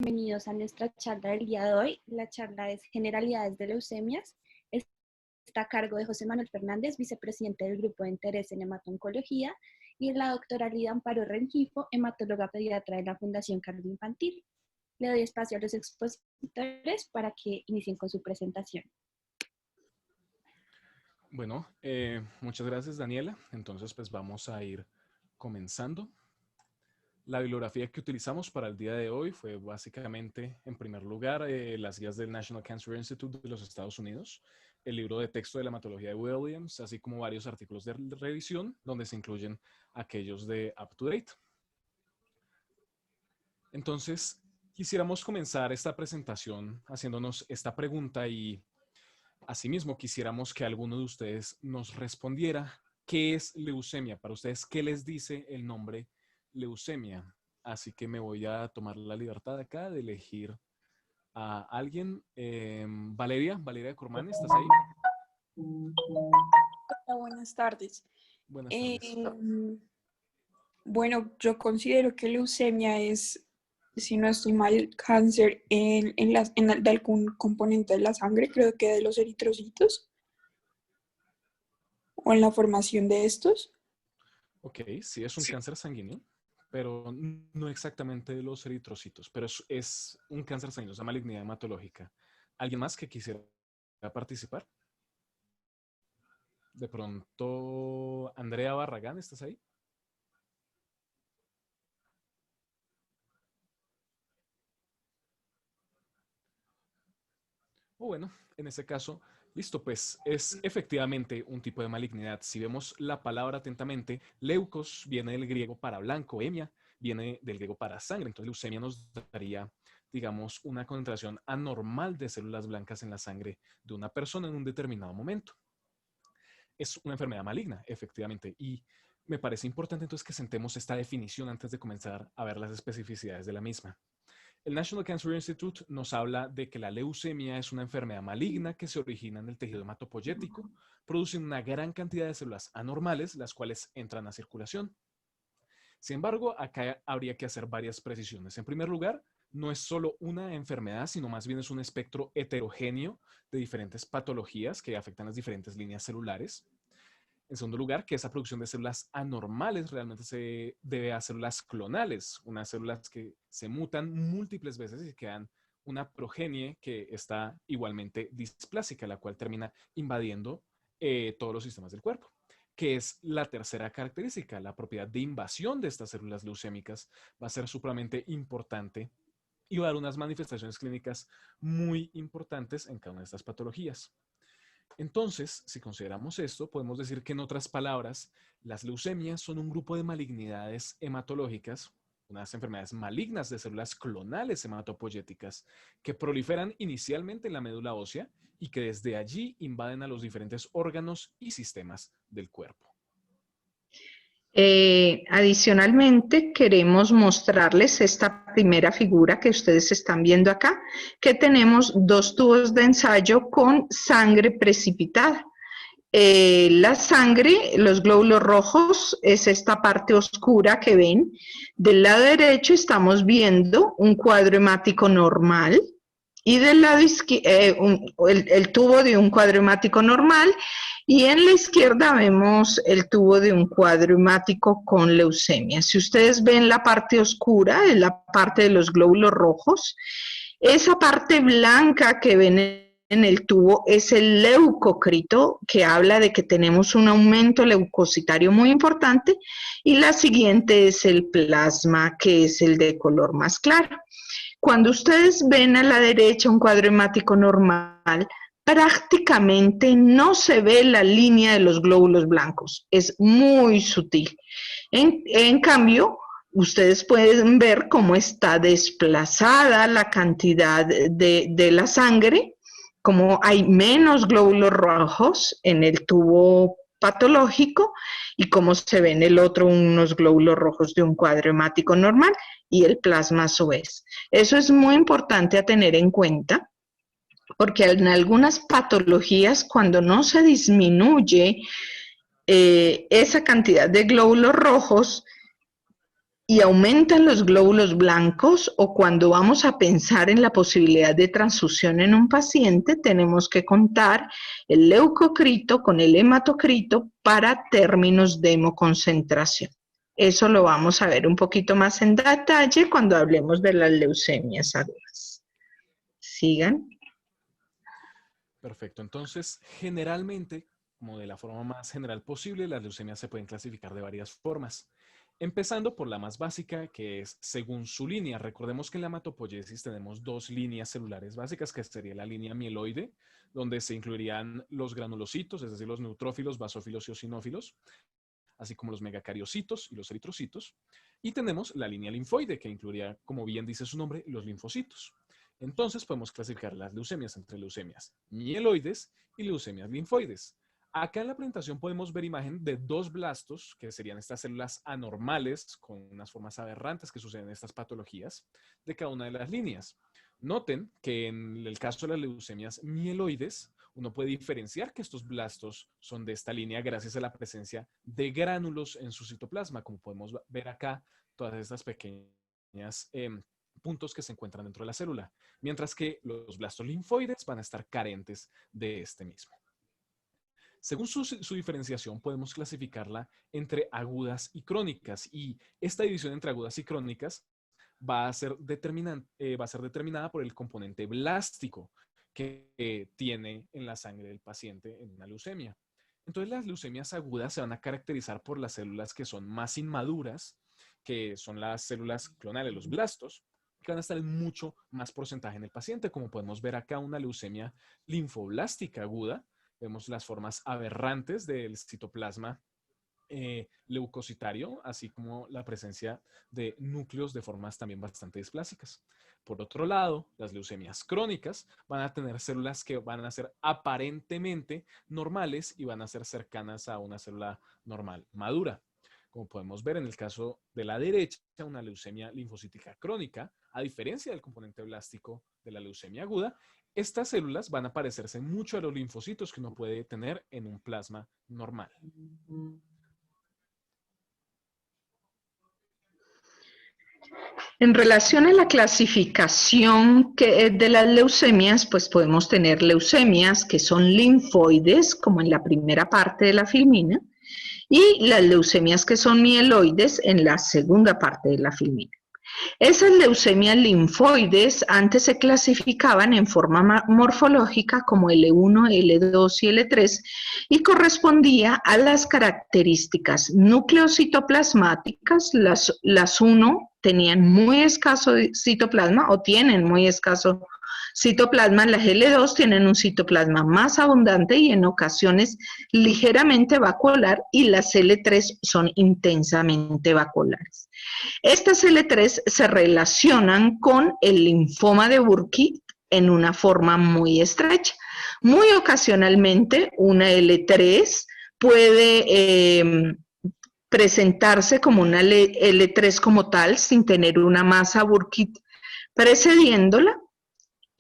Bienvenidos a nuestra charla del día de hoy. La charla es Generalidades de leucemias. Está a cargo de José Manuel Fernández, vicepresidente del Grupo de Interés en Hemato-Oncología, y la doctora Lida Amparo Rengifo, hematóloga pediatra de la Fundación Cardioinfantil. Le doy espacio a los expositores para que inicien con su presentación. Bueno, muchas gracias, Daniela. Entonces, pues vamos a ir comenzando. La bibliografía que utilizamos para el día de hoy fue básicamente, en primer lugar, las guías del National Cancer Institute de los Estados Unidos, el libro de texto de la hematología de Williams, así como varios artículos de revisión, donde se incluyen aquellos de UpToDate. Entonces, quisiéramos comenzar esta presentación haciéndonos esta pregunta y asimismo, quisiéramos que alguno de ustedes nos respondiera qué es leucemia. Para ustedes, ¿qué les dice el nombre leucemia? Así que me voy a tomar la libertad acá de elegir a alguien. Valeria Cormán, ¿estás ahí? Hola, buenas tardes. Buenas tardes. Bueno, yo considero que leucemia es, si no estoy mal, cáncer de algún componente de la sangre, creo que de los eritrocitos, o en la formación de estos. Ok, sí, es un cáncer sanguíneo, pero no exactamente de los eritrocitos, pero es un cáncer sanguíneo, es una malignidad hematológica. ¿Alguien más que quisiera participar? De pronto, Andrea Barragán, ¿estás ahí? O bueno, en ese caso, listo, pues es efectivamente un tipo de malignidad. Si vemos la palabra atentamente, leucos viene del griego para blanco, hemia viene del griego para sangre. Entonces, leucemia nos daría, digamos, una concentración anormal de células blancas en la sangre de una persona en un determinado momento. Es una enfermedad maligna, efectivamente, y me parece importante entonces que sentemos esta definición antes de comenzar a ver las especificidades de la misma. El National Cancer Institute nos habla de que la leucemia es una enfermedad maligna que se origina en el tejido hematopoyético, produciendo una gran cantidad de células anormales, las cuales entran a circulación. Sin embargo, acá habría que hacer varias precisiones. En primer lugar, no es solo una enfermedad, sino más bien es un espectro heterogéneo de diferentes patologías que afectan las diferentes líneas celulares. En segundo lugar, que esa producción de células anormales realmente se debe a células clonales, unas células que se mutan múltiples veces y quedan una progenie que está igualmente displásica, la cual termina invadiendo todos los sistemas del cuerpo, que es la tercera característica. La propiedad de invasión de estas células leucémicas va a ser supremamente importante y va a dar unas manifestaciones clínicas muy importantes en cada una de estas patologías. Entonces, si consideramos esto, podemos decir que en otras palabras, las leucemias son un grupo de malignidades hematológicas, unas enfermedades malignas de células clonales hematopoyéticas que proliferan inicialmente en la médula ósea y que desde allí invaden a los diferentes órganos y sistemas del cuerpo. Adicionalmente, queremos mostrarles esta primera figura que ustedes están viendo acá, que tenemos dos tubos de ensayo con sangre precipitada. La sangre, los glóbulos rojos, es esta parte oscura que ven. Del lado derecho estamos viendo un cuadro hemático normal y del lado izquierdo el tubo de un cuadro hemático normal, y en la izquierda vemos el tubo de un cuadro hemático con leucemia. Si ustedes ven la parte oscura, es la parte de los glóbulos rojos. Esa parte blanca que ven en el tubo es el leucocrito, que habla de que tenemos un aumento leucocitario muy importante, y la siguiente es el plasma, que es el de color más claro. Cuando ustedes ven a la derecha un cuadro hemático normal, prácticamente no se ve la línea de los glóbulos blancos, es muy sutil. En cambio, ustedes pueden ver cómo está desplazada la cantidad de la sangre, cómo hay menos glóbulos rojos en el tubo patológico y cómo se ve en el otro unos glóbulos rojos de un cuadro hemático normal y el plasma a su vez. Eso es muy importante a tener en cuenta, porque en algunas patologías, cuando no se disminuye esa cantidad de glóbulos rojos, y aumentan los glóbulos blancos, o cuando vamos a pensar en la posibilidad de transfusión en un paciente, tenemos que contar el leucocrito con el hematocrito para términos de hemoconcentración. Eso lo vamos a ver un poquito más en detalle cuando hablemos de las leucemias agudas. Sigan. Perfecto. Entonces, generalmente, como de la forma más general posible, las leucemias se pueden clasificar de varias formas. Empezando por la más básica, que es según su línea. Recordemos que en la hematopoiesis tenemos dos líneas celulares básicas, que sería la línea mieloide, donde se incluirían los granulocitos, es decir, los neutrófilos, basófilos y eosinófilos, así como los megacariocitos y los eritrocitos. Y tenemos la línea linfoide, que incluiría, como bien dice su nombre, los linfocitos. Entonces podemos clasificar las leucemias entre leucemias mieloides y leucemias linfoides. Acá en la presentación podemos ver imagen de dos blastos, que serían estas células anormales con unas formas aberrantes que suceden en estas patologías de cada una de las líneas. Noten que en el caso de las leucemias mieloides, uno puede diferenciar que estos blastos son de esta línea gracias a la presencia de gránulos en su citoplasma, como podemos ver acá, todas estas pequeñas puntos que se encuentran dentro de la célula, mientras que los blastos linfoides van a estar carentes de este mismo. Según su diferenciación, podemos clasificarla entre agudas y crónicas, y esta división entre agudas y crónicas va a ser determinada por el componente blástico que tiene en la sangre del paciente en una leucemia. Entonces, las leucemias agudas se van a caracterizar por las células que son más inmaduras, que son las células clonales, los blastos, que van a estar en mucho más porcentaje en el paciente, como podemos ver acá una leucemia linfoblástica aguda. Vemos las formas aberrantes del citoplasma leucocitario, así como la presencia de núcleos de formas también bastante displásicas. Por otro lado, las leucemias crónicas van a tener células que van a ser aparentemente normales y van a ser cercanas a una célula normal madura. Como podemos ver en el caso de la derecha, una leucemia linfocítica crónica, a diferencia del componente blástico de la leucemia aguda, estas células van a parecerse mucho a los linfocitos que uno puede tener en un plasma normal. En relación a la clasificación de las leucemias, pues podemos tener leucemias que son linfoides, como en la primera parte de la filmina, y las leucemias que son mieloides en la segunda parte de la filmina. Esas leucemias linfoides antes se clasificaban en forma morfológica como L1, L2 y L3 y correspondía a las características nucleocitoplasmáticas. Las 1 tenían muy escaso citoplasma o tienen muy escaso citoplasma, las L2 tienen un citoplasma más abundante y en ocasiones ligeramente vacuolar, y las L3 son intensamente vaculares. Estas L3 se relacionan con el linfoma de Burkitt en una forma muy estrecha. Muy ocasionalmente una L3 puede presentarse como una L3 como tal, sin tener una masa Burkitt precediéndola.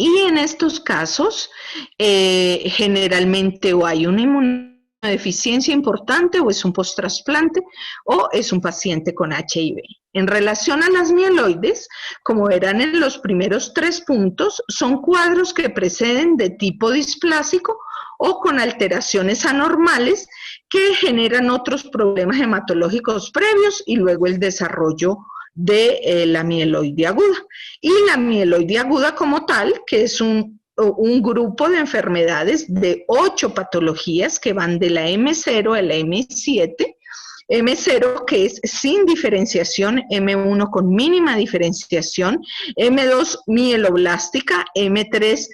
Y en estos casos, generalmente o hay una inmunodeficiencia importante, o es un post-trasplante, o es un paciente con HIV. En relación a las mieloides, como verán en los primeros 3 puntos, son cuadros que preceden de tipo displásico o con alteraciones anormales que generan otros problemas hematológicos previos y luego el desarrollo de la mieloide aguda. Y la mieloide aguda como tal, que es un grupo de enfermedades de 8 patologías que van de la M0 a la M7, M0 que es sin diferenciación, M1 con mínima diferenciación, M2 mieloblástica, M3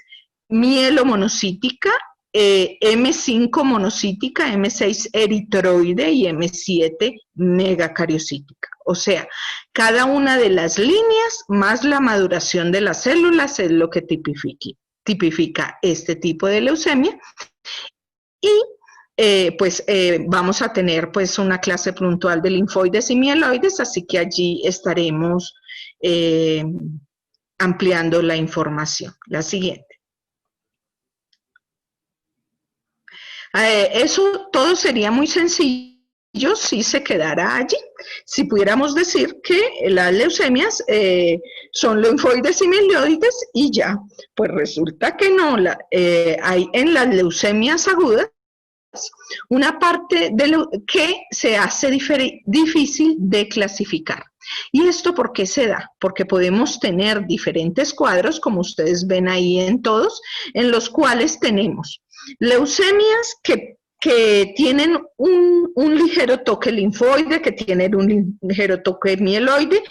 mielomonocítica, M5 monocítica, M6 eritroide y M7 megacariocítica. O sea, cada una de las líneas más la maduración de las células es lo que tipifica este tipo de leucemia. Y vamos a tener pues una clase puntual de linfoides y mieloides, así que allí estaremos ampliando la información. La siguiente. Eso todo sería muy sencillo sí se quedará allí. Si pudiéramos decir que las leucemias son linfoides y mieloides y ya, pues resulta que no, hay en las leucemias agudas una parte de lo que se hace difícil de clasificar. ¿Y esto por qué se da? Porque podemos tener diferentes cuadros, como ustedes ven ahí en todos, en los cuales tenemos leucemias que tienen un ligero toque linfoide, que tienen un ligero toque mieloide,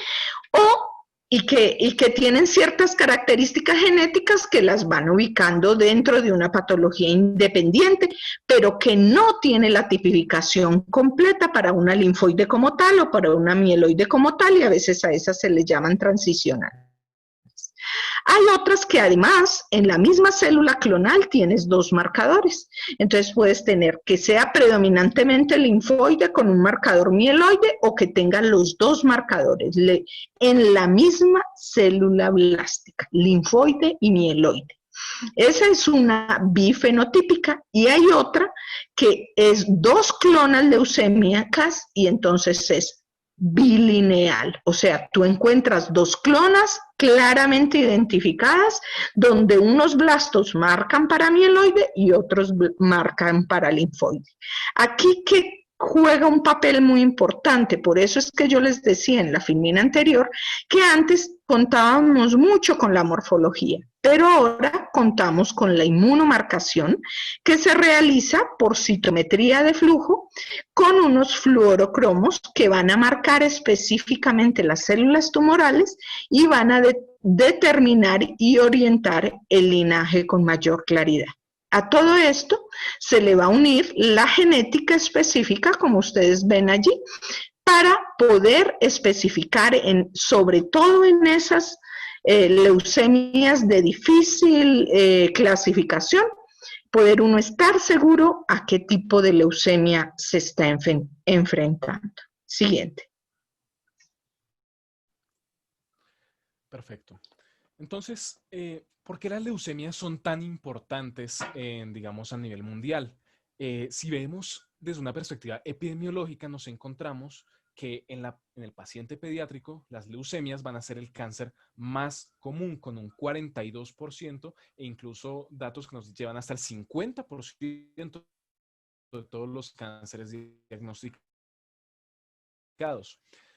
y que tienen ciertas características genéticas que las van ubicando dentro de una patología independiente, pero que no tiene la tipificación completa para una linfoide como tal o para una mieloide como tal, y a veces a esas se les llaman transicionales. Hay otras que además en la misma célula clonal tienes dos marcadores. Entonces puedes tener que sea predominantemente linfoide con un marcador mieloide o que tenga los dos marcadores en la misma célula blástica, linfoide y mieloide. Esa es una bifenotípica y hay otra que es dos clonas leucémicas y entonces es bilineal, o sea, tú encuentras dos clonas claramente identificadas donde unos blastos marcan para mieloide y otros marcan para linfoide. Aquí que juega un papel muy importante, por eso es que yo les decía en la filmina anterior que antes contábamos mucho con la morfología, pero ahora contamos con la inmunomarcación que se realiza por citometría de flujo con unos fluorocromos que van a marcar específicamente las células tumorales y van a determinar y orientar el linaje con mayor claridad. A todo esto se le va a unir la genética específica, como ustedes ven allí, para poder especificar, sobre todo en esas leucemias de difícil clasificación, poder uno estar seguro a qué tipo de leucemia se está enfrentando. Siguiente. Perfecto. Entonces, ¿por qué las leucemias son tan importantes, digamos, a nivel mundial? Si vemos desde una perspectiva epidemiológica, nos encontramos que en el paciente pediátrico, las leucemias van a ser el cáncer más común, con un 42%, e incluso datos que nos llevan hasta el 50% de todos los cánceres diagnosticados.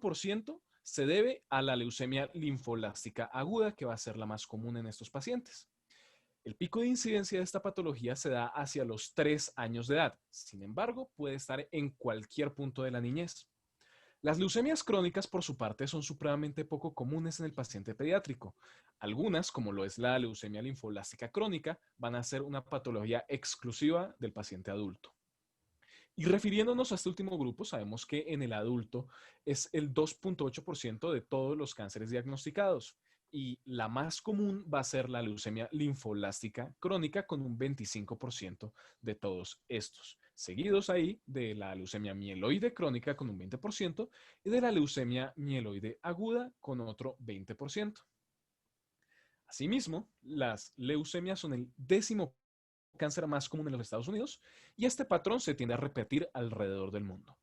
Por ciento se debe a la leucemia linfoblástica aguda, que va a ser la más común en estos pacientes. El pico de incidencia de esta patología se da hacia los 3 años de edad. Sin embargo, puede estar en cualquier punto de la niñez. Las leucemias crónicas, por su parte, son supremamente poco comunes en el paciente pediátrico. Algunas, como lo es la leucemia linfoblástica crónica, van a ser una patología exclusiva del paciente adulto. Y refiriéndonos a este último grupo, sabemos que en el adulto es el 2.8% de todos los cánceres diagnosticados. Y la más común va a ser la leucemia linfoblástica crónica, con un 25% de todos estos. Seguidos ahí de la leucemia mieloide crónica con un 20% y de la leucemia mieloide aguda con otro 20%. Asimismo, las leucemias son el 10º cáncer más común en los Estados Unidos y este patrón se tiende a repetir alrededor del mundo.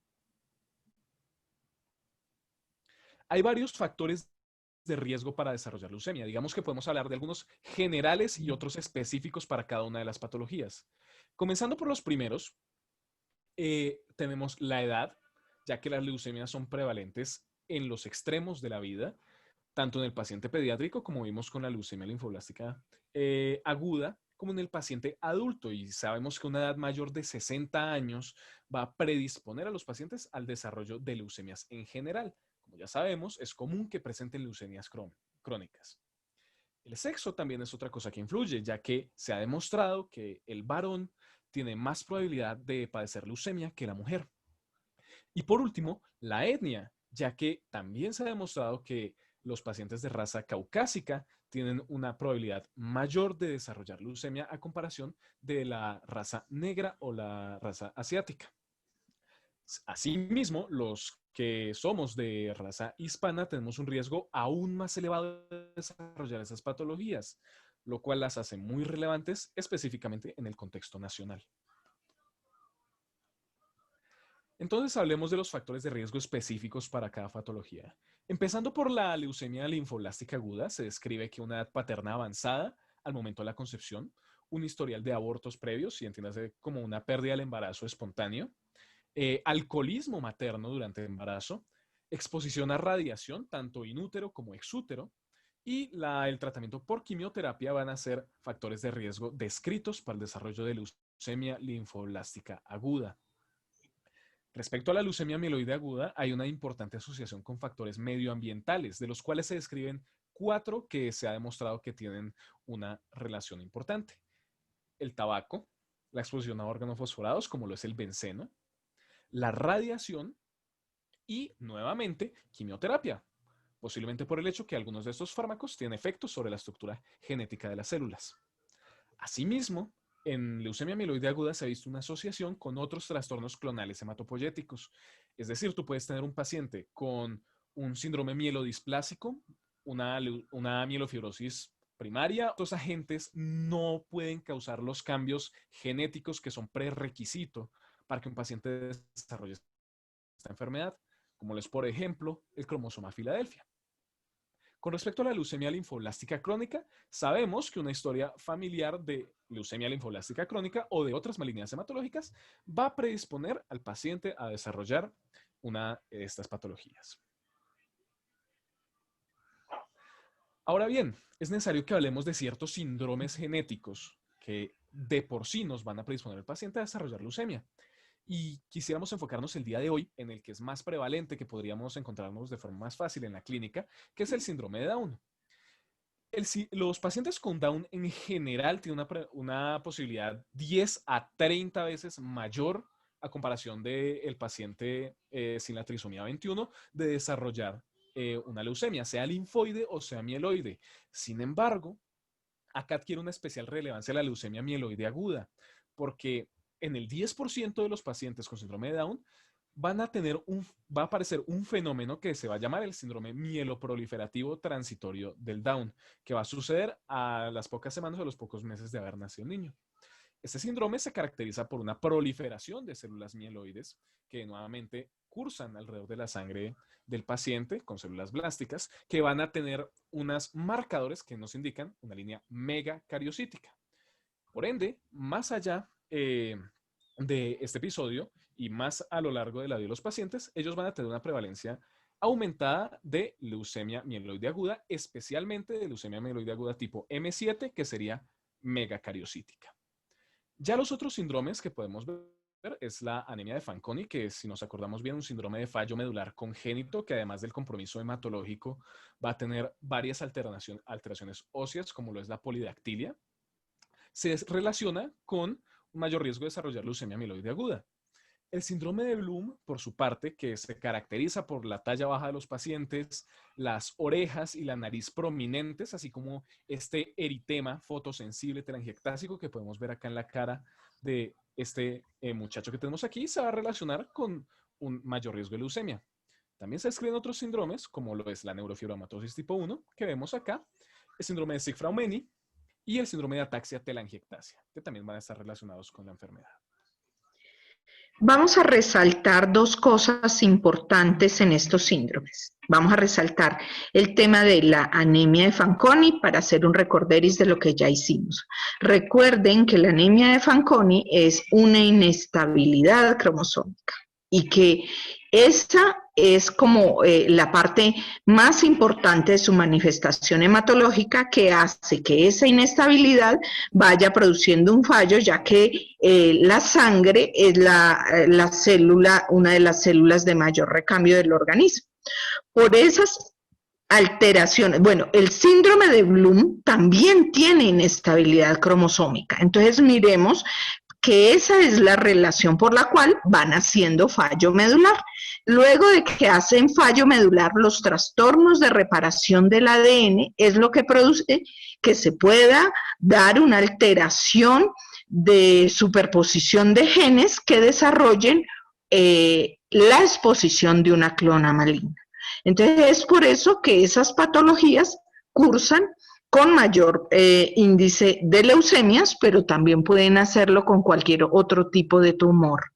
Hay varios factores de riesgo para desarrollar leucemia. Digamos que podemos hablar de algunos generales y otros específicos para cada una de las patologías. Comenzando por los primeros, tenemos la edad, ya que las leucemias son prevalentes en los extremos de la vida, tanto en el paciente pediátrico, como vimos con la leucemia linfoblástica aguda, como en el paciente adulto. Y sabemos que una edad mayor de 60 años va a predisponer a los pacientes al desarrollo de leucemias en general. Como ya sabemos, es común que presenten leucemias crónicas. El sexo también es otra cosa que influye, ya que se ha demostrado que el varón tiene más probabilidad de padecer leucemia que la mujer. Y por último, la etnia, ya que también se ha demostrado que los pacientes de raza caucásica tienen una probabilidad mayor de desarrollar leucemia a comparación de la raza negra o la raza asiática. Asimismo, los que somos de raza hispana tenemos un riesgo aún más elevado de desarrollar esas patologías, lo cual las hace muy relevantes específicamente en el contexto nacional. Entonces hablemos de los factores de riesgo específicos para cada patología. Empezando por la leucemia linfoblástica aguda, se describe que una edad paterna avanzada al momento de la concepción, un historial de abortos previos, y entiéndase como una pérdida del embarazo espontáneo, alcoholismo materno durante el embarazo, exposición a radiación, tanto inútero como exútero, y el tratamiento por quimioterapia van a ser factores de riesgo descritos para el desarrollo de leucemia linfoblástica aguda. Respecto a la leucemia mieloide aguda, hay una importante asociación con factores medioambientales, de los cuales se describen 4 que se ha demostrado que tienen una relación importante. El tabaco, la exposición a órganos fosforados, como lo es el benceno, la radiación y, nuevamente, quimioterapia, posiblemente por el hecho que algunos de estos fármacos tienen efectos sobre la estructura genética de las células. Asimismo, en leucemia mieloide aguda se ha visto una asociación con otros trastornos clonales hematopoyéticos. Es decir, tú puedes tener un paciente con un síndrome mielodisplásico, una mielofibrosis primaria. Estos agentes no pueden causar los cambios genéticos que son prerequisito para que un paciente desarrolle esta enfermedad, como lo es, por ejemplo, el cromosoma Filadelfia. Con respecto a la leucemia linfoblástica crónica, sabemos que una historia familiar de leucemia linfoblástica crónica o de otras malignidades hematológicas va a predisponer al paciente a desarrollar una de estas patologías. Ahora bien, es necesario que hablemos de ciertos síndromes genéticos que de por sí nos van a predisponer al paciente a desarrollar leucemia. Y quisiéramos enfocarnos el día de hoy en el que es más prevalente, que podríamos encontrarnos de forma más fácil en la clínica, que es el síndrome de Down. Los pacientes con Down en general tienen una posibilidad 10 a 30 veces mayor a comparación del paciente sin la trisomía 21 de desarrollar una leucemia, sea linfoide o sea mieloide. Sin embargo, acá adquiere una especial relevancia la leucemia mieloide aguda, porque en el 10% de los pacientes con síndrome de Down va a aparecer un fenómeno que se va a llamar el síndrome mieloproliferativo transitorio del Down, que va a suceder a las pocas semanas o a los pocos meses de haber nacido un niño. Este síndrome se caracteriza por una proliferación de células mieloides que nuevamente cursan alrededor de la sangre del paciente con células blásticas que van a tener unos marcadores que nos indican una línea megacariocítica. Por ende, más allá de este episodio y más a lo largo de la vida de los pacientes, ellos van a tener una prevalencia aumentada de leucemia mieloide aguda, especialmente de leucemia mieloide aguda tipo M7, que sería megacariocítica. Ya los otros síndromes que podemos ver es la anemia de Fanconi, que si nos acordamos bien, un síndrome de fallo medular congénito, que además del compromiso hematológico va a tener varias alteraciones óseas, como lo es la polidactilia. Se relaciona con un mayor riesgo de desarrollar leucemia mieloide aguda. El síndrome de Bloom, por su parte, que se caracteriza por la talla baja de los pacientes, las orejas y la nariz prominentes, así como este eritema fotosensible telangiectásico que podemos ver acá en la cara de este muchacho que tenemos aquí, se va a relacionar con un mayor riesgo de leucemia. También se describen otros síndromes, como lo es la neurofibromatosis tipo 1, que vemos acá, el síndrome de Sieg-Fraumeni y el síndrome de ataxia telangiectasia, que también van a estar relacionados con la enfermedad. Vamos a resaltar dos cosas importantes en estos síndromes. Vamos a resaltar el tema de la anemia de Fanconi para hacer un recorderis de lo que ya hicimos. Recuerden que la anemia de Fanconi es una inestabilidad cromosómica y que esta es como la parte más importante de su manifestación hematológica, que hace que esa inestabilidad vaya produciendo un fallo, ya que la sangre es la célula, una de las células de mayor recambio del organismo. Por esas alteraciones, bueno, el síndrome de Bloom también tiene inestabilidad cromosómica. Entonces miremos que esa es la relación por la cual van haciendo fallo medular. Luego de que hacen fallo medular, los trastornos de reparación del ADN es lo que produce que se pueda dar una alteración de superposición de genes que desarrollen la exposición de una clona maligna. Entonces es por eso que esas patologías cursan con mayor índice de leucemias, pero también pueden hacerlo con cualquier otro tipo de tumor.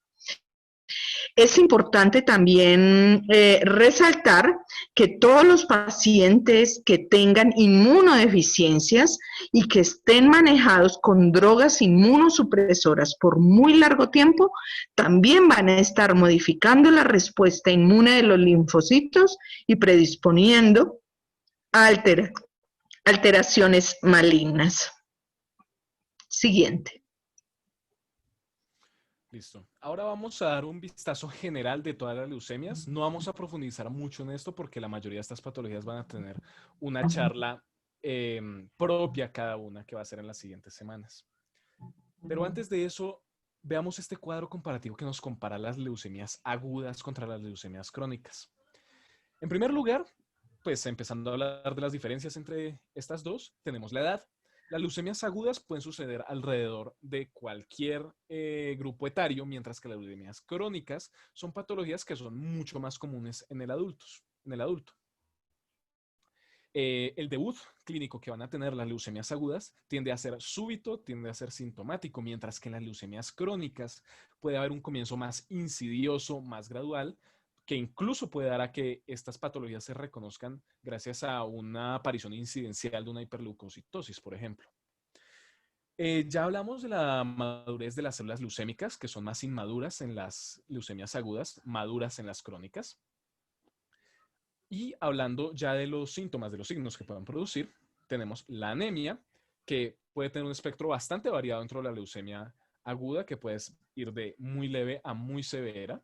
Es importante también resaltar que todos los pacientes que tengan inmunodeficiencias y que estén manejados con drogas inmunosupresoras por muy largo tiempo, también van a estar modificando la respuesta inmune de los linfocitos y predisponiendo a alteraciones malignas. Siguiente. Listo. Ahora vamos a dar un vistazo general de todas las leucemias. No vamos a profundizar mucho en esto porque la mayoría de estas patologías van a tener una charla propia cada una que va a ser en las siguientes semanas. Pero antes de eso, veamos este cuadro comparativo que nos compara las leucemias agudas contra las leucemias crónicas. En primer lugar, pues empezando a hablar de las diferencias entre estas dos, tenemos la edad. Las leucemias agudas pueden suceder alrededor de cualquier grupo etario, mientras que las leucemias crónicas son patologías que son mucho más comunes en el adulto. El debut clínico que van a tener las leucemias agudas tiende a ser súbito, tiende a ser sintomático, mientras que en las leucemias crónicas puede haber un comienzo más insidioso, más gradual, que incluso puede dar a que estas patologías se reconozcan gracias a una aparición incidencial de una hiperleucocitosis, por ejemplo. Ya hablamos de la madurez de las células leucémicas, que son más inmaduras en las leucemias agudas, maduras en las crónicas. Y hablando ya de los síntomas, de los signos que pueden producir, tenemos la anemia, que puede tener un espectro bastante variado dentro de la leucemia aguda, que puede ir de muy leve a muy severa.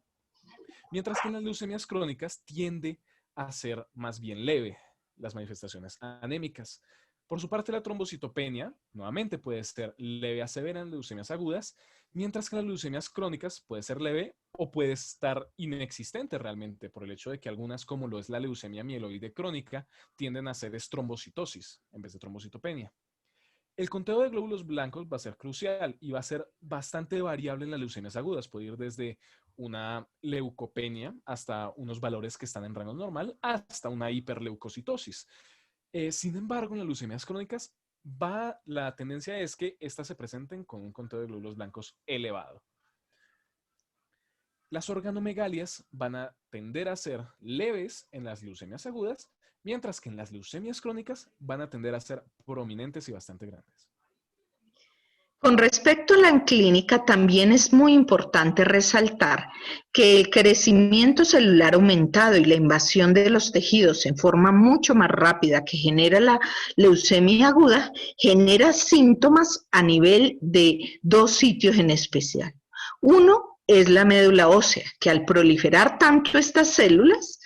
Mientras que en las leucemias crónicas tiende a ser más bien leve las manifestaciones anémicas. Por su parte, la trombocitopenia nuevamente puede ser leve a severa en leucemias agudas, mientras que en las leucemias crónicas puede ser leve o puede estar inexistente realmente por el hecho de que algunas, como lo es la leucemia mieloide crónica, tienden a ser trombocitosis en vez de trombocitopenia. El conteo de glóbulos blancos va a ser crucial y va a ser bastante variable en las leucemias agudas. Puede ir desde una leucopenia hasta unos valores que están en rango normal hasta una hiperleucocitosis. Sin embargo, en las leucemias crónicas la tendencia es que estas se presenten con un conteo de glóbulos blancos elevado. Las organomegalias van a tender a ser leves en las leucemias agudas, mientras que en las leucemias crónicas van a tender a ser prominentes y bastante grandes. Con respecto a la clínica, también es muy importante resaltar que el crecimiento celular aumentado y la invasión de los tejidos en forma mucho más rápida que genera la leucemia aguda, genera síntomas a nivel de dos sitios en especial. Uno es la médula ósea, que al proliferar tanto estas células,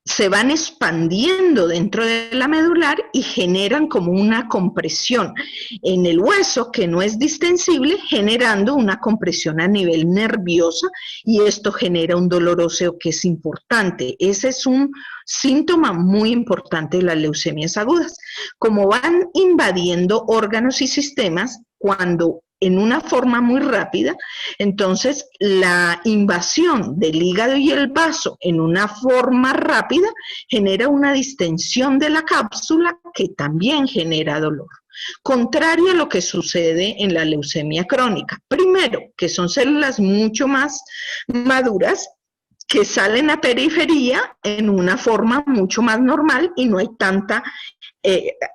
se van expandiendo dentro de la medular y generan como una compresión en el hueso que no es distensible, generando una compresión a nivel nerviosa y esto genera un dolor óseo que es importante. Ese es un síntoma muy importante de las leucemias agudas. Como van invadiendo órganos y sistemas, cuando en una forma muy rápida, entonces la invasión del hígado y el vaso en una forma rápida genera una distensión de la cápsula que también genera dolor. Contrario a lo que sucede en la leucemia crónica. Primero, que son células mucho más maduras que salen a periferia en una forma mucho más normal y no hay tanta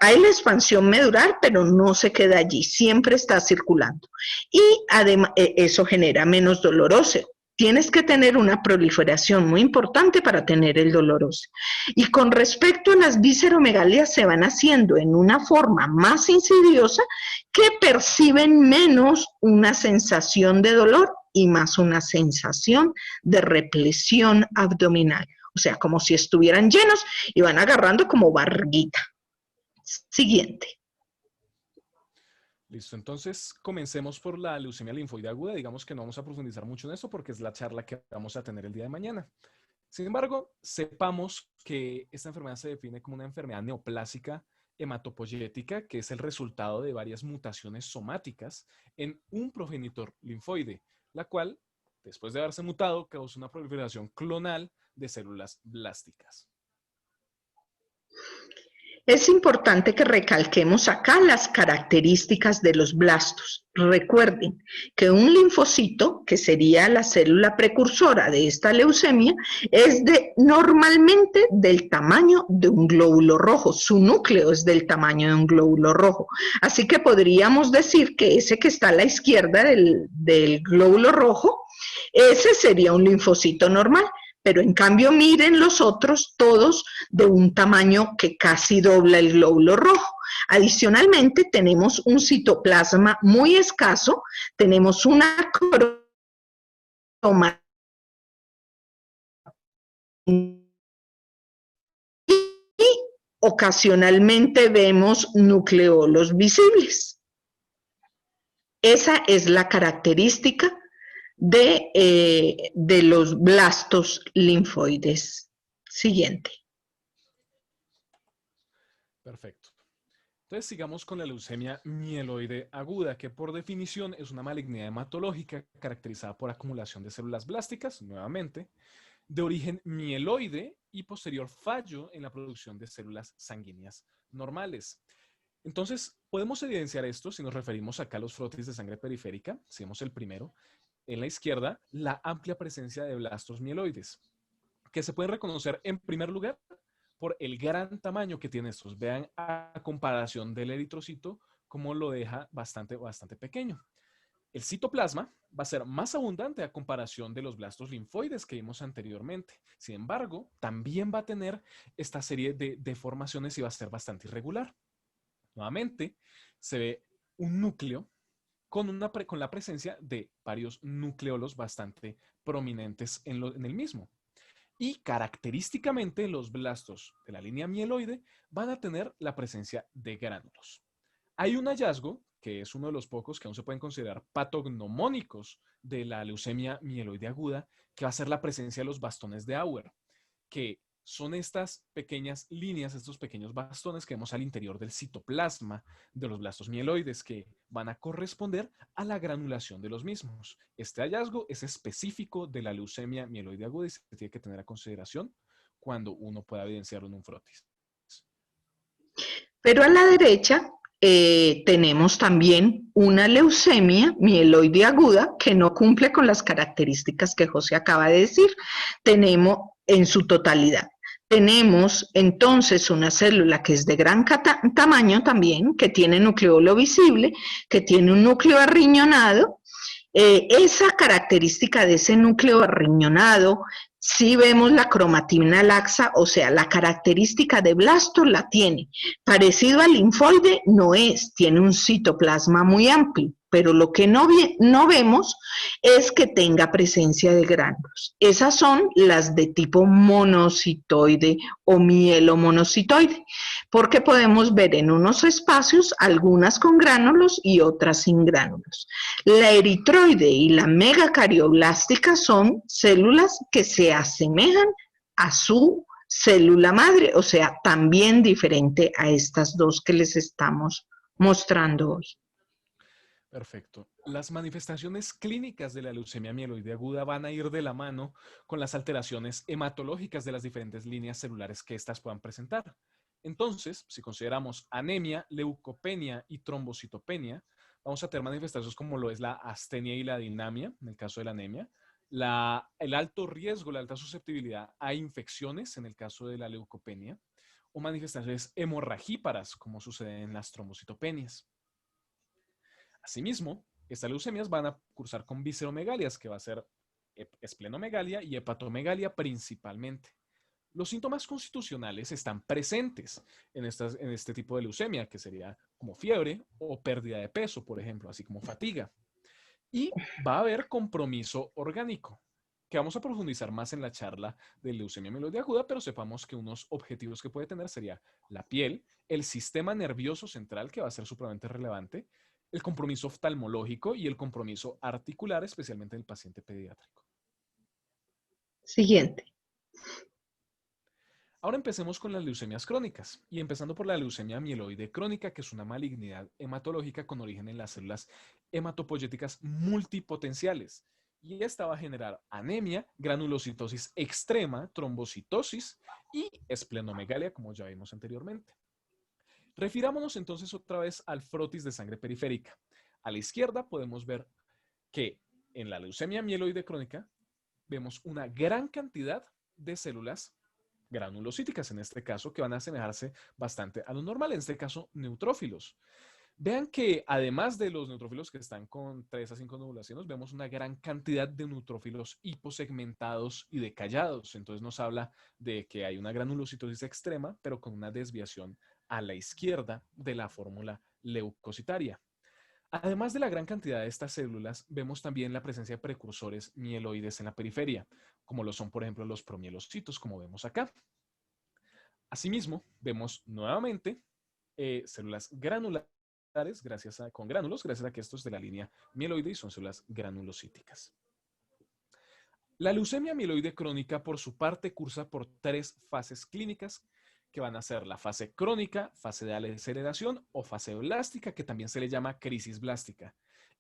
hay la expansión medular, pero no se queda allí, siempre está circulando. Y además, eso genera menos dolor óseo. Tienes que tener una proliferación muy importante para tener el dolor óseo. Y con respecto a las visceromegalias, se van haciendo en una forma más insidiosa que perciben menos una sensación de dolor y más una sensación de represión abdominal. O sea, como si estuvieran llenos y van agarrando como barriguita. Siguiente. Listo, entonces comencemos por la leucemia linfoide aguda. Digamos que no vamos a profundizar mucho en esto porque es la charla que vamos a tener el día de mañana. Sin embargo, sepamos que esta enfermedad se define como una enfermedad neoplásica hematopoyética, que es el resultado de varias mutaciones somáticas en un progenitor linfoide, la cual, después de haberse mutado, causa una proliferación clonal de células blásticas. Es importante que recalquemos acá las características de los blastos. Recuerden que un linfocito, que sería la célula precursora de esta leucemia, es normalmente del tamaño de un glóbulo rojo. Su núcleo es del tamaño de un glóbulo rojo. Así que podríamos decir que ese que está a la izquierda del glóbulo rojo, ese sería un linfocito normal. Pero en cambio miren los otros, todos de un tamaño que casi dobla el glóbulo rojo. Adicionalmente tenemos un citoplasma muy escaso, tenemos una croma y ocasionalmente vemos nucleolos visibles. Esa es la característica de los blastos linfoides. Siguiente. Perfecto. Entonces sigamos con la leucemia mieloide aguda, que por definición es una malignidad hematológica caracterizada por acumulación de células blásticas, nuevamente, de origen mieloide y posterior fallo en la producción de células sanguíneas normales. Entonces, podemos evidenciar esto si nos referimos acá a los frotis de sangre periférica. Si vemos el primero, en la izquierda, la amplia presencia de blastos mieloides, que se pueden reconocer en primer lugar por el gran tamaño que tienen estos. Vean a comparación del eritrocito, cómo lo deja bastante pequeño. El citoplasma va a ser más abundante a comparación de los blastos linfoides que vimos anteriormente. Sin embargo, también va a tener esta serie de deformaciones y va a ser bastante irregular. Nuevamente, se ve un núcleo con la presencia de varios nucleolos bastante prominentes en el mismo. Y característicamente los blastos de la línea mieloide van a tener la presencia de gránulos. Hay un hallazgo, que es uno de los pocos que aún se pueden considerar patognomónicos de la leucemia mieloide aguda, que va a ser la presencia de los bastones de Auer, que son estas pequeñas líneas, estos pequeños bastones que vemos al interior del citoplasma de los blastos mieloides que van a corresponder a la granulación de los mismos. Este hallazgo es específico de la leucemia mieloide aguda y se tiene que tener a consideración cuando uno pueda evidenciarlo en un frotis. Pero a la derecha tenemos también una leucemia mieloide aguda que no cumple con las características que José acaba de decir. Tenemos en su totalidad. Tenemos entonces una célula que es de gran tamaño también, que tiene nucleolo visible, que tiene un núcleo arriñonado. Esa característica de ese núcleo arriñonado, si vemos la cromatina laxa, o sea, la característica de blasto la tiene. Parecido al linfoide no es, tiene un citoplasma muy amplio, pero lo que no vemos es que tenga presencia de gránulos. Esas son las de tipo monocitoide o mielomonocitoide, porque podemos ver en unos espacios algunas con gránulos y otras sin gránulos. La eritroide y la megacarioblastica son células que se asemejan a su célula madre, o sea, también diferente a estas dos que les estamos mostrando hoy. Perfecto. Las manifestaciones clínicas de la leucemia mieloide aguda van a ir de la mano con las alteraciones hematológicas de las diferentes líneas celulares que éstas puedan presentar. Entonces, si consideramos anemia, leucopenia y trombocitopenia, vamos a tener manifestaciones como lo es la astenia y la dinamia, en el caso de la anemia, el alto riesgo, la alta susceptibilidad a infecciones, en el caso de la leucopenia, o manifestaciones hemorragíparas, como sucede en las trombocitopenias. Asimismo, estas leucemias van a cursar con visceromegalias, que va a ser esplenomegalia y hepatomegalia principalmente. Los síntomas constitucionales están presentes en este tipo de leucemia, que sería como fiebre o pérdida de peso, por ejemplo, así como fatiga. Y va a haber compromiso orgánico, que vamos a profundizar más en la charla de leucemia mieloide aguda, pero sepamos que unos objetivos que puede tener sería la piel, el sistema nervioso central, que va a ser supremamente relevante, el compromiso oftalmológico y el compromiso articular, especialmente en el paciente pediátrico. Siguiente. Ahora empecemos con las leucemias crónicas, y empezando por la leucemia mieloide crónica, que es una malignidad hematológica con origen en las células hematopoyéticas multipotenciales. Y esta va a generar anemia, granulocitosis extrema, trombocitosis y esplenomegalia, como ya vimos anteriormente. Refirámonos entonces otra vez al frotis de sangre periférica. A la izquierda podemos ver que en la leucemia mieloide crónica vemos una gran cantidad de células granulocíticas, en este caso, que van a asemejarse bastante a lo normal, en este caso, neutrófilos. Vean que además de los neutrófilos que están con 3 a 5 nodulaciones, vemos una gran cantidad de neutrófilos hiposegmentados y decallados. Entonces nos habla de que hay una granulocitosis extrema, pero con una desviación a la izquierda de la fórmula leucocitaria. Además de la gran cantidad de estas células, vemos también la presencia de precursores mieloides en la periferia, como lo son, por ejemplo, los promielocitos, como vemos acá. Asimismo, vemos nuevamente células granulares con gránulos, gracias a que estos de la línea mieloide y son células granulocíticas. La leucemia mieloide crónica, por su parte, cursa por 3 fases clínicas, que van a ser la fase crónica, fase de aceleración o fase blástica, que también se le llama crisis blástica.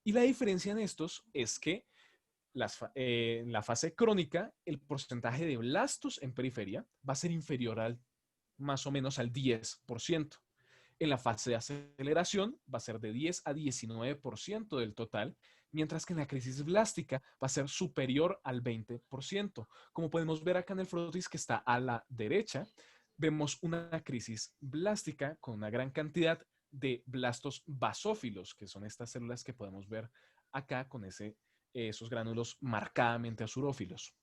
Y la diferencia en estos es que en la fase crónica, el porcentaje de blastos en periferia va a ser inferior al más o menos al 10%. En la fase de aceleración va a ser de 10 a 19% del total, mientras que en la crisis blástica va a ser superior al 20%. Como podemos ver acá en el frotis que está a la derecha, vemos una crisis blástica con una gran cantidad de blastos basófilos, que son estas células que podemos ver acá con esos gránulos marcadamente azurófilos.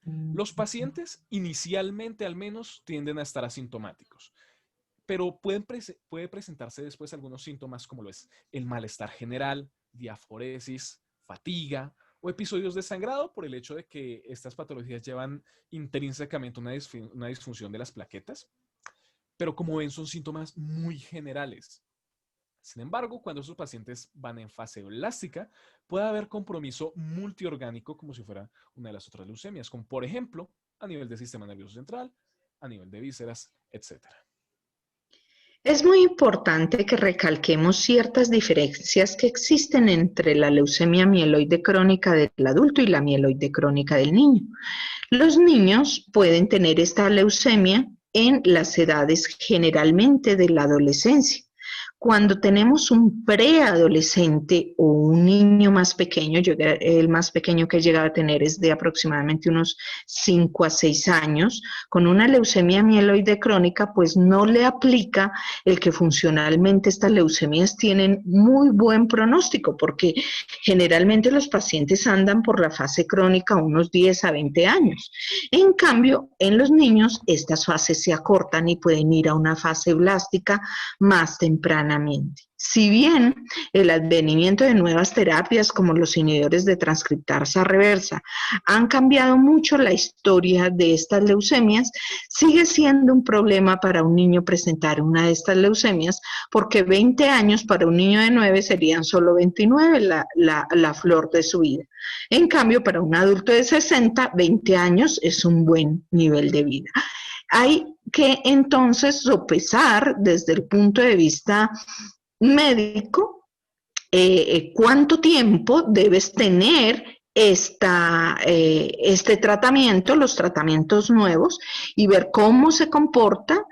Los pacientes inicialmente al menos tienden a estar asintomáticos, pero puede presentarse después algunos síntomas como lo es el malestar general, diaforesis, fatiga o episodios de sangrado por el hecho de que estas patologías llevan intrínsecamente una disfunción de las plaquetas, pero como ven son síntomas muy generales. Sin embargo, cuando esos pacientes van en fase blástica, puede haber compromiso multiorgánico como si fuera una de las otras leucemias, como por ejemplo a nivel del sistema nervioso central, a nivel de vísceras, etc. Es muy importante que recalquemos ciertas diferencias que existen entre la leucemia mieloide crónica del adulto y la mieloide crónica del niño. Los niños pueden tener esta leucemia en las edades generalmente de la adolescencia. Cuando tenemos un preadolescente o un niño más pequeño, el más pequeño que he llegado a tener es de aproximadamente unos 5 a 6 años, con una leucemia mieloide crónica, pues no le aplica el que funcionalmente estas leucemias tienen muy buen pronóstico, porque generalmente los pacientes andan por la fase crónica unos 10 a 20 años. En cambio, en los niños estas fases se acortan y pueden ir a una fase blástica más tempranamente. Si bien el advenimiento de nuevas terapias como los inhibidores de transcriptasa reversa han cambiado mucho la historia de estas leucemias, sigue siendo un problema para un niño presentar una de estas leucemias, porque 20 años para un niño de 9 serían solo 29 la flor de su vida. En cambio, para un adulto de 60, 20 años es un buen nivel de vida. Hay que entonces sopesar desde el punto de vista médico cuánto tiempo debes tener este tratamiento, los tratamientos nuevos, y ver cómo se comporta.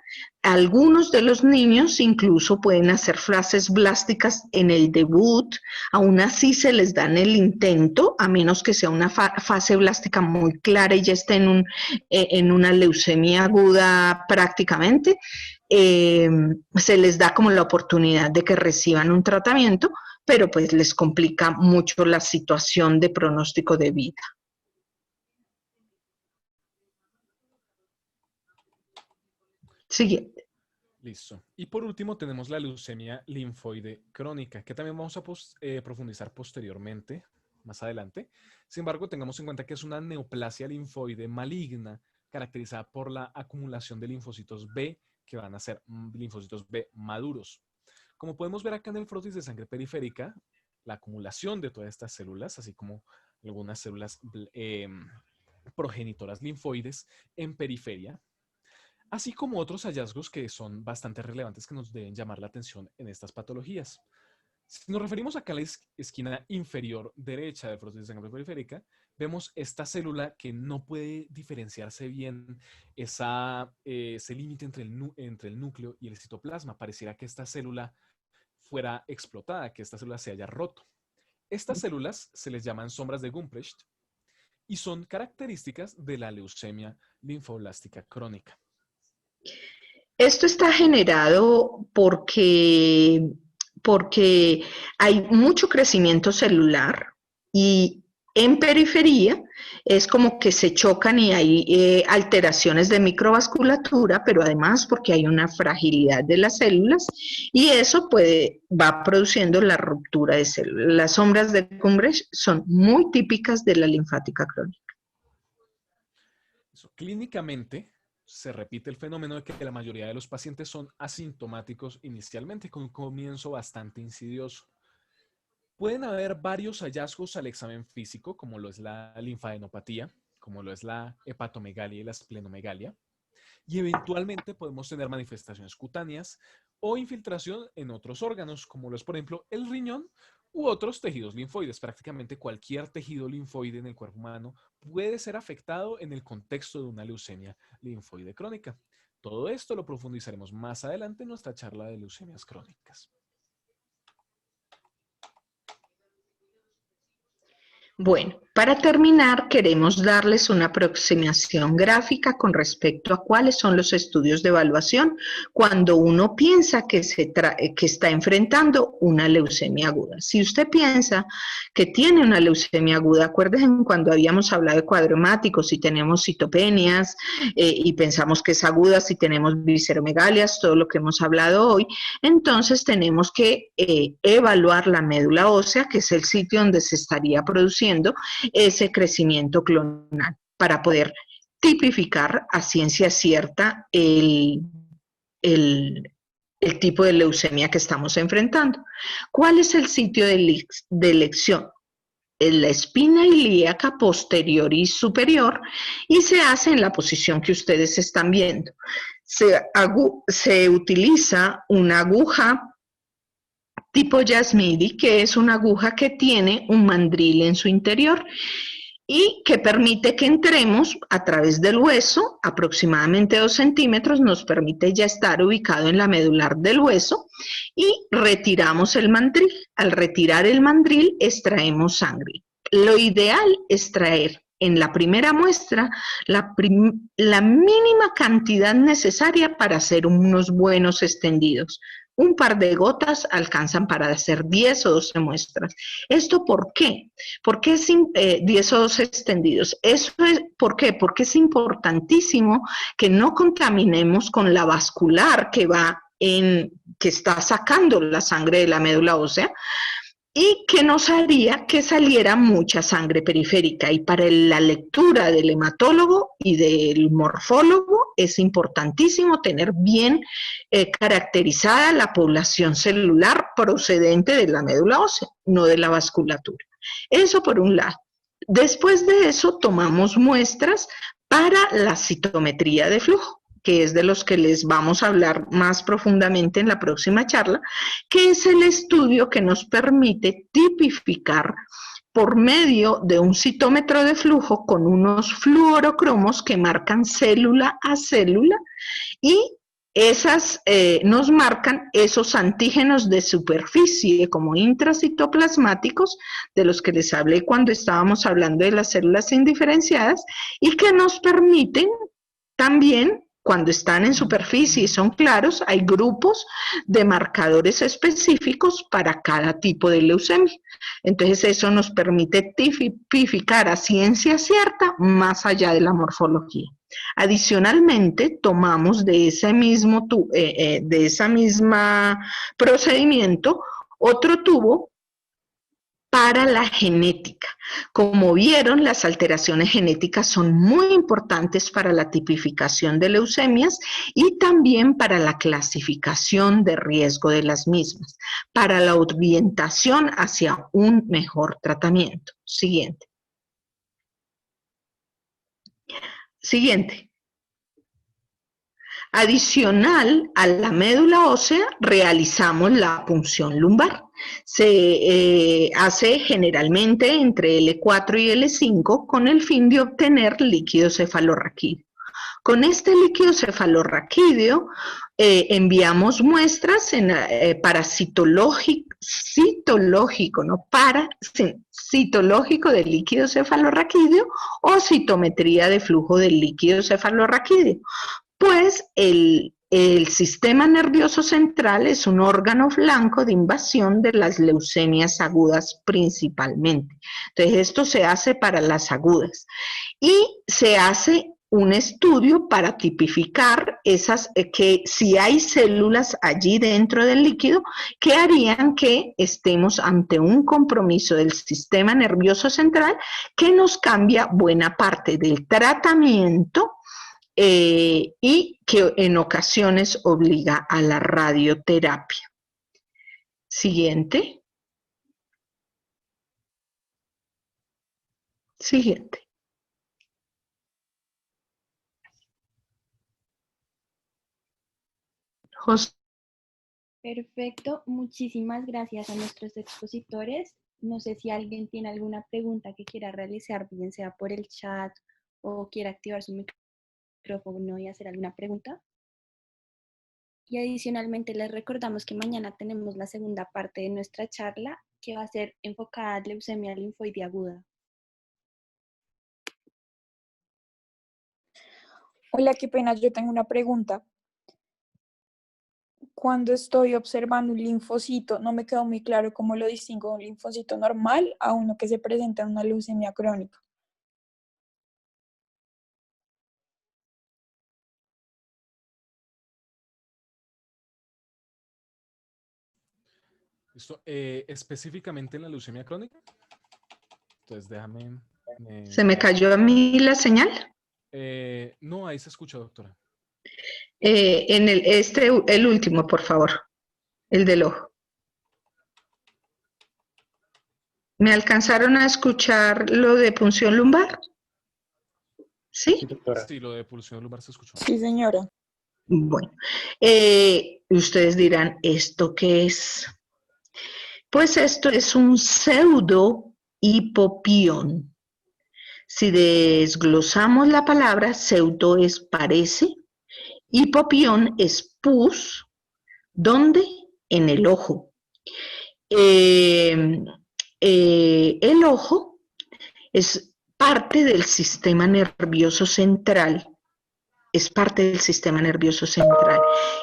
Algunos de los niños incluso pueden hacer fases blásticas en el debut, aún así se les da en el intento, a menos que sea una fase blástica muy clara y ya esté en una leucemia aguda prácticamente, se les da como la oportunidad de que reciban un tratamiento, pero pues les complica mucho la situación de pronóstico de vida. Siguiente. Listo. Y por último tenemos la leucemia linfoide crónica, que también vamos a profundizar posteriormente, más adelante. Sin embargo, tengamos en cuenta que es una neoplasia linfoide maligna caracterizada por la acumulación de linfocitos B, que van a ser linfocitos B maduros. Como podemos ver acá en el frotis de sangre periférica, la acumulación de todas estas células, así como algunas células progenitoras linfoides en periferia, así como otros hallazgos que son bastante relevantes que nos deben llamar la atención en estas patologías. Si nos referimos acá a la esquina inferior derecha del frotis de sangre periférica, vemos esta célula que no puede diferenciarse bien ese límite entre el núcleo y el citoplasma. Pareciera que esta célula fuera explotada, que esta célula se haya roto. Estas células se les llaman sombras de Gumprecht y son características de la leucemia linfoblástica crónica. Esto está generado porque hay mucho crecimiento celular y en periferia es como que se chocan y hay alteraciones de microvasculatura, pero además porque hay una fragilidad de las células y eso va produciendo la ruptura de células. Las sombras de Gumprecht son muy típicas de la linfática crónica. Clínicamente, se repite el fenómeno de que la mayoría de los pacientes son asintomáticos inicialmente, con un comienzo bastante insidioso. Pueden haber varios hallazgos al examen físico, como lo es la linfadenopatía, como lo es la hepatomegalia y la esplenomegalia, y eventualmente podemos tener manifestaciones cutáneas o infiltración en otros órganos, como lo es, por ejemplo, el riñón u otros tejidos linfoides. Prácticamente cualquier tejido linfoide en el cuerpo humano puede ser afectado en el contexto de una leucemia linfoide crónica. Todo esto lo profundizaremos más adelante en nuestra charla de leucemias crónicas. Bueno, para terminar, queremos darles una aproximación gráfica con respecto a cuáles son los estudios de evaluación cuando uno piensa que está enfrentando una leucemia aguda. Si usted piensa que tiene una leucemia aguda, acuérdense cuando habíamos hablado de cuadro hemático, si tenemos citopenias y pensamos que es aguda, si tenemos visceromegalias, todo lo que hemos hablado hoy, entonces tenemos que evaluar la médula ósea, que es el sitio donde se estaría produciendo ese crecimiento clonal para poder tipificar a ciencia cierta el tipo de leucemia que estamos enfrentando. ¿Cuál es el sitio de elección? En la espina ilíaca posterior y superior y se hace en la posición que ustedes están viendo. Se utiliza una aguja tipo Yasmidi, que es una aguja que tiene un mandril en su interior y que permite que entremos a través del hueso, aproximadamente 2 centímetros, nos permite ya estar ubicado en la medular del hueso y retiramos el mandril. Al retirar el mandril, extraemos sangre. Lo ideal es traer en la primera muestra la mínima cantidad necesaria para hacer unos buenos extendidos. Un par de gotas alcanzan para hacer 10 o 12 muestras. ¿Esto por qué? ¿Por qué es 10 o 12 extendidos? ¿Por qué? Porque es importantísimo que no contaminemos con la vascular que está sacando la sangre de la médula ósea, y que nos haría que saliera mucha sangre periférica. Y para la lectura del hematólogo y del morfólogo es importantísimo tener bien caracterizada la población celular procedente de la médula ósea, no de la vasculatura. Eso por un lado. Después de eso tomamos muestras para la citometría de flujo, que es de los que les vamos a hablar más profundamente en la próxima charla, que es el estudio que nos permite tipificar por medio de un citómetro de flujo con unos fluorocromos que marcan célula a célula y nos marcan esos antígenos de superficie como intracitoplasmáticos, de los que les hablé cuando estábamos hablando de las células indiferenciadas, y que nos permiten también, cuando están en superficie y son claros, hay grupos de marcadores específicos para cada tipo de leucemia. Entonces eso nos permite tipificar a ciencia cierta más allá de la morfología. Adicionalmente, tomamos de ese misma procedimiento otro tubo para la genética. Como vieron, las alteraciones genéticas son muy importantes para la tipificación de leucemias y también para la clasificación de riesgo de las mismas, para la orientación hacia un mejor tratamiento. Siguiente. Adicional a la médula ósea, realizamos la punción lumbar. Se hace generalmente entre L4 y L5 con el fin de obtener líquido cefalorraquídeo. Con este líquido cefalorraquídeo enviamos muestras citológico del líquido cefalorraquídeo o citometría de flujo del líquido cefalorraquídeo. Pues el sistema nervioso central es un órgano blanco de invasión de las leucemias agudas principalmente. Entonces, esto se hace para las agudas. Y se hace un estudio para tipificar que si hay células allí dentro del líquido que harían que estemos ante un compromiso del sistema nervioso central que nos cambia buena parte del tratamiento y que en ocasiones obliga a la radioterapia. Siguiente. Siguiente. José. Perfecto, muchísimas gracias a nuestros expositores. No sé si alguien tiene alguna pregunta que quiera realizar, bien sea por el chat o quiera activar su micrófono y hacer alguna pregunta. Y adicionalmente les recordamos que mañana tenemos la segunda parte de nuestra charla que va a ser enfocada a leucemia linfoide aguda. Hola, qué pena, yo tengo una pregunta. Cuando estoy observando un linfocito, no me quedó muy claro cómo lo distingo de un linfocito normal a uno que se presenta en una leucemia crónica. ¿Listo? Específicamente en la leucemia crónica. Entonces déjame... ¿Se me cayó a mí la señal? No, ahí se escucha, doctora. En el último, por favor, el del ojo. ¿Me alcanzaron a escuchar lo de punción lumbar? ¿Sí? Sí, lo de pulsión lumbar se escuchó. Sí, señora. Bueno, ustedes dirán, ¿esto qué es? Pues esto es un pseudo hipopión. Si desglosamos la palabra, pseudo es parece, hipopión es pus, ¿dónde? En el ojo. El ojo es parte del sistema nervioso central,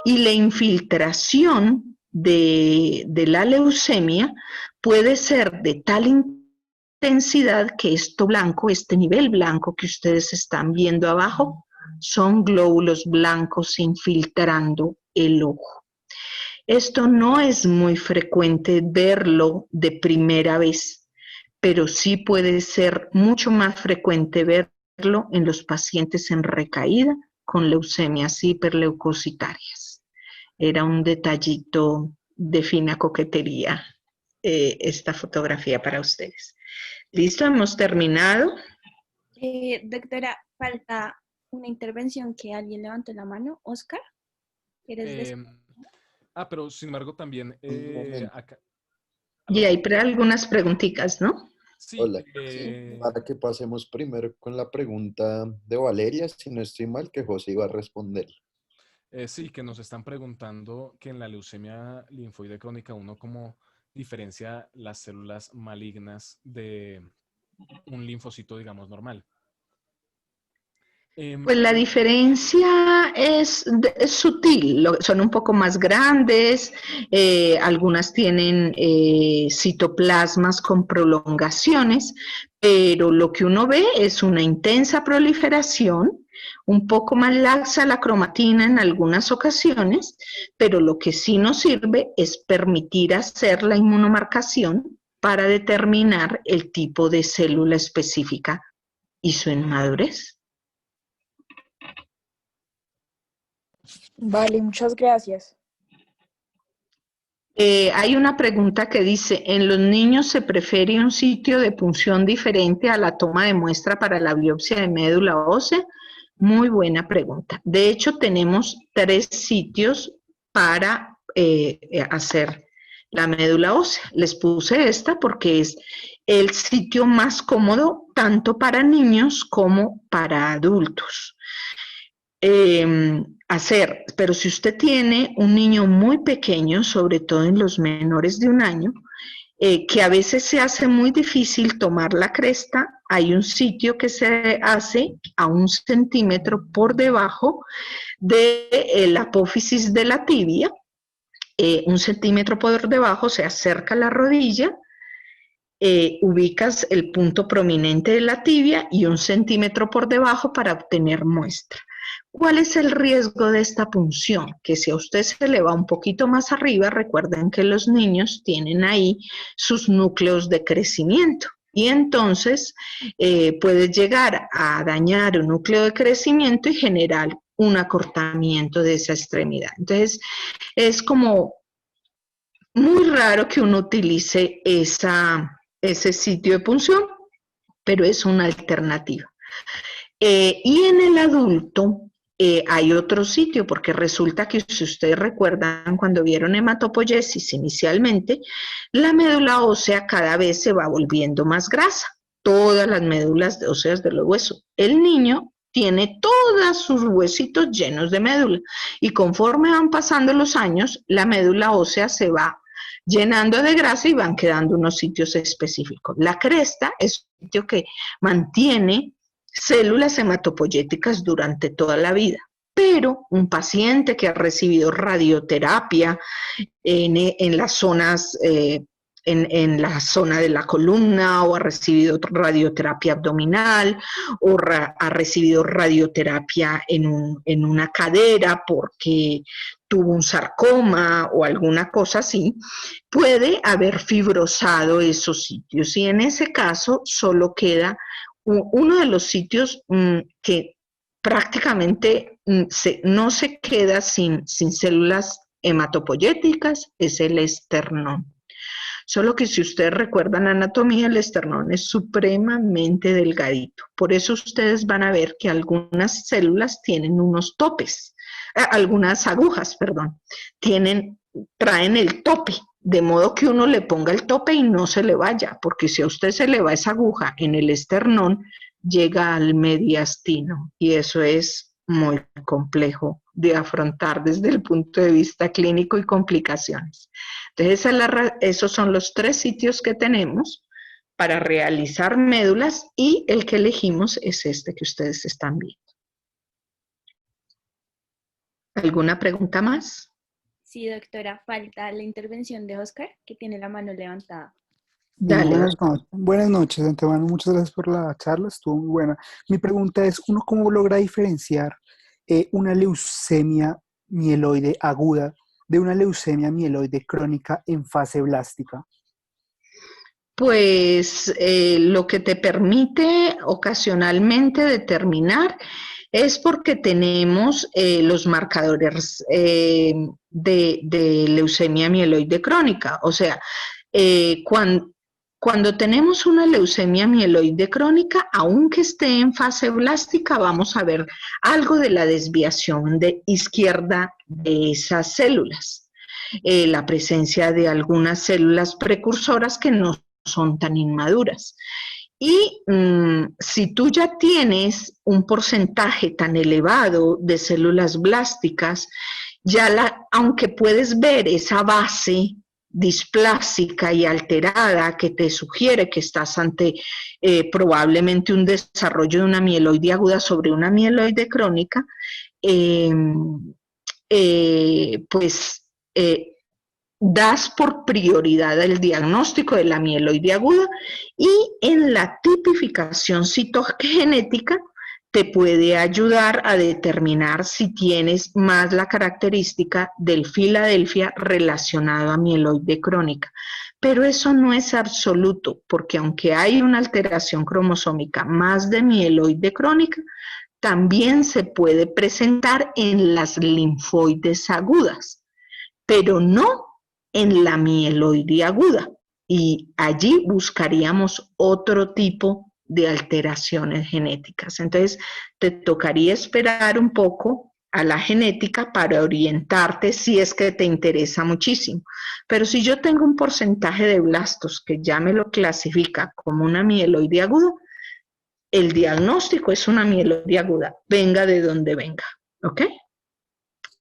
y la infiltración de la leucemia puede ser de tal intensidad que esto blanco, este nivel blanco que ustedes están viendo abajo, son glóbulos blancos infiltrando el ojo. Esto no es muy frecuente verlo de primera vez, pero sí puede ser mucho más frecuente verlo en los pacientes en recaída con leucemias hiperleucocitarias. Era un detallito de fina coquetería esta fotografía para ustedes. ¿Listo? ¿Hemos terminado? Doctora, falta una intervención que alguien levantó la mano. Oscar, ¿quieres decir? Pero sin embargo también acá... Y hay algunas preguntitas, ¿no? Sí, Hola, para que pasemos primero con la pregunta de Valeria, si no estoy mal, que José iba a responder. Sí, que nos están preguntando que en la leucemia linfoide crónica uno cómo diferencia las células malignas de un linfocito, digamos, normal. Pues la diferencia es sutil, son un poco más grandes, algunas tienen citoplasmas con prolongaciones, pero lo que uno ve es una intensa proliferación, un poco más laxa la cromatina en algunas ocasiones, pero lo que sí nos sirve es permitir hacer la inmunomarcación para determinar el tipo de célula específica y su inmadurez. Vale, muchas gracias. Hay una pregunta que dice, ¿en los niños se prefiere un sitio de punción diferente a la toma de muestra para la biopsia de médula ósea? Muy buena pregunta. De hecho, tenemos 3 sitios para hacer la médula ósea. Les puse esta porque es el sitio más cómodo tanto para niños como para adultos. Pero si usted tiene un niño muy pequeño, sobre todo en los menores de 1 año, que a veces se hace muy difícil tomar la cresta, hay un sitio que se hace a 1 centímetro por debajo de la apófisis de la tibia, 1 centímetro por debajo, se acerca la rodilla, ubicas el punto prominente de la tibia y 1 centímetro por debajo para obtener muestra. ¿Cuál es el riesgo de esta punción? Que si a usted se le va un poquito más arriba, recuerden que los niños tienen ahí sus núcleos de crecimiento y entonces puede llegar a dañar un núcleo de crecimiento y generar un acortamiento de esa extremidad. Entonces, es como muy raro que uno utilice ese sitio de punción, pero es una alternativa. Y en el adulto hay otro sitio, porque resulta que si ustedes recuerdan cuando vieron hematopoiesis inicialmente, la médula ósea cada vez se va volviendo más grasa, todas las médulas óseas de los huesos. El niño tiene todos sus huesitos llenos de médula y conforme van pasando los años, la médula ósea se va llenando de grasa y van quedando unos sitios específicos. La cresta es un sitio que mantiene células hematopoyéticas durante toda la vida, pero un paciente que ha recibido radioterapia en las zonas, en la zona de la columna, o ha recibido radioterapia abdominal, o ha recibido radioterapia en una cadera porque tuvo un sarcoma o alguna cosa así, puede haber fibrosado esos sitios y en ese caso solo queda uno de los sitios que prácticamente no se queda sin células hematopoyéticas, es el esternón. Solo que si ustedes recuerdan anatomía, el esternón es supremamente delgadito. Por eso ustedes van a ver que algunas células tienen unos topes, algunas agujas, perdón, traen el tope, de modo que uno le ponga el tope y no se le vaya, porque si a usted se le va esa aguja en el esternón, llega al mediastino y eso es muy complejo de afrontar desde el punto de vista clínico y complicaciones. Entonces, esos son los 3 sitios que tenemos para realizar médulas y el que elegimos es este que ustedes están viendo. ¿Alguna pregunta más? Sí, doctora, falta la intervención de Oscar, que tiene la mano levantada. Dale. Buenas noches, de antemano. Muchas gracias por la charla, estuvo muy buena. Mi pregunta es, ¿uno cómo logra diferenciar una leucemia mieloide aguda de una leucemia mieloide crónica en fase blástica? Pues lo que te permite ocasionalmente determinar es porque tenemos los marcadores de leucemia mieloide crónica. O sea, cuando tenemos una leucemia mieloide crónica, aunque esté en fase blástica, vamos a ver algo de la desviación de izquierda de esas células. La presencia de algunas células precursoras que no son tan inmaduras. Y si tú ya tienes un porcentaje tan elevado de células blásticas, aunque puedes ver esa base displásica y alterada que te sugiere que estás ante probablemente un desarrollo de una mieloide aguda sobre una mieloide crónica, das por prioridad el diagnóstico de la mieloide aguda y en la tipificación citogenética te puede ayudar a determinar si tienes más la característica del Filadelfia relacionado a mieloide crónica. Pero eso no es absoluto, porque aunque hay una alteración cromosómica más de mieloide crónica, también se puede presentar en las linfoides agudas, pero no en la mieloide aguda. Y allí buscaríamos otro tipo de alteraciones genéticas. Entonces, te tocaría esperar un poco a la genética para orientarte si es que te interesa muchísimo. Pero si yo tengo un porcentaje de blastos que ya me lo clasifica como una mieloide aguda, el diagnóstico es una mieloide aguda, venga de donde venga, ¿ok?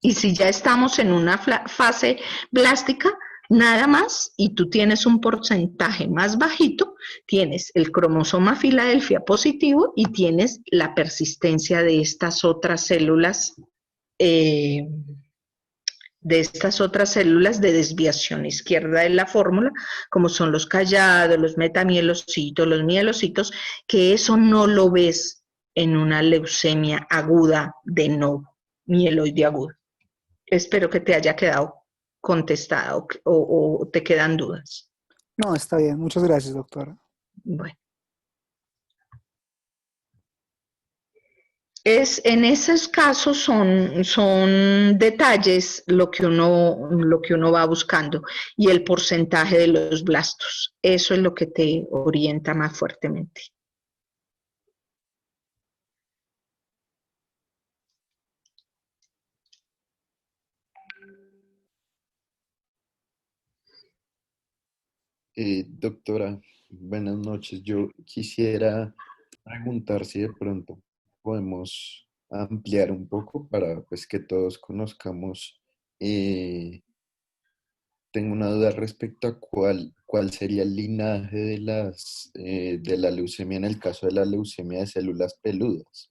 Y si ya estamos en una fase blástica, nada más, y tú tienes un porcentaje más bajito, tienes el cromosoma Filadelfia positivo y tienes la persistencia de estas otras células de desviación izquierda de la fórmula, como son los callados, los metamielocitos, los mielocitos, que eso no lo ves en una leucemia aguda de no mieloide aguda. Espero que te haya quedado contestado o te quedan dudas. No, está bien. Muchas gracias, doctora. Bueno. En esos casos son detalles lo que uno va buscando y el porcentaje de los blastos. Eso es lo que te orienta más fuertemente. Doctora, buenas noches. Yo quisiera preguntar si de pronto podemos ampliar un poco para pues, que todos conozcamos. Tengo una duda respecto a cuál sería el linaje de la leucemia en el caso de la leucemia de células peludas.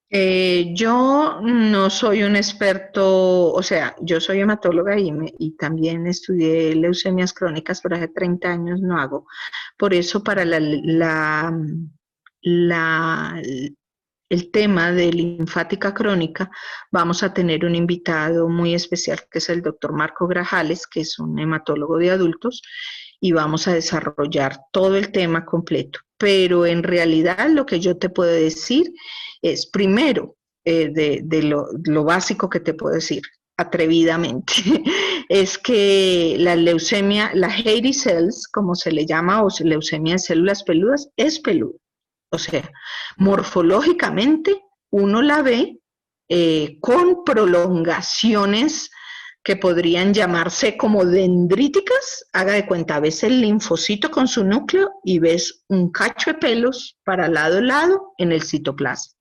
Yo no soy un experto, o sea, yo soy hematóloga y también estudié leucemias crónicas, pero hace 30 años no hago. Por eso para el tema de linfática crónica vamos a tener un invitado muy especial que es el doctor Marco Grajales, que es un hematólogo de adultos, y vamos a desarrollar todo el tema completo. Pero en realidad lo que yo te puedo decir es, primero, lo básico que te puedo decir, atrevidamente, es que la leucemia, la hairy cells, como se le llama, o leucemia de células peludas, es peluda. O sea, morfológicamente uno la ve con prolongaciones que podrían llamarse como dendríticas. Haga de cuenta, ves el linfocito con su núcleo y ves un cacho de pelos para lado a lado en el citoplasma.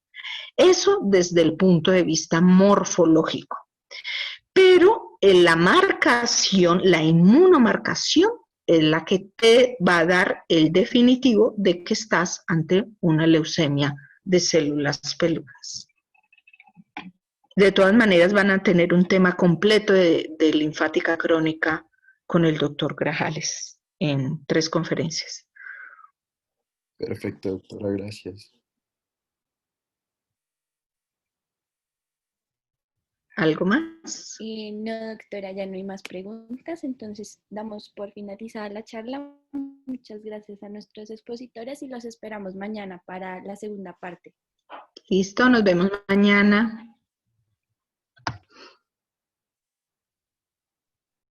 Eso desde el punto de vista morfológico. Pero la marcación, la inmunomarcación, es la que te va a dar el definitivo de que estás ante una leucemia de células peludas. De todas maneras, van a tener un tema completo de linfática crónica con el doctor Grajales en 3 conferencias. Perfecto, doctora, gracias. ¿Algo más? No, doctora, ya no hay más preguntas, entonces damos por finalizada la charla. Muchas gracias a nuestros expositores y los esperamos mañana para la segunda parte. Listo, nos vemos mañana.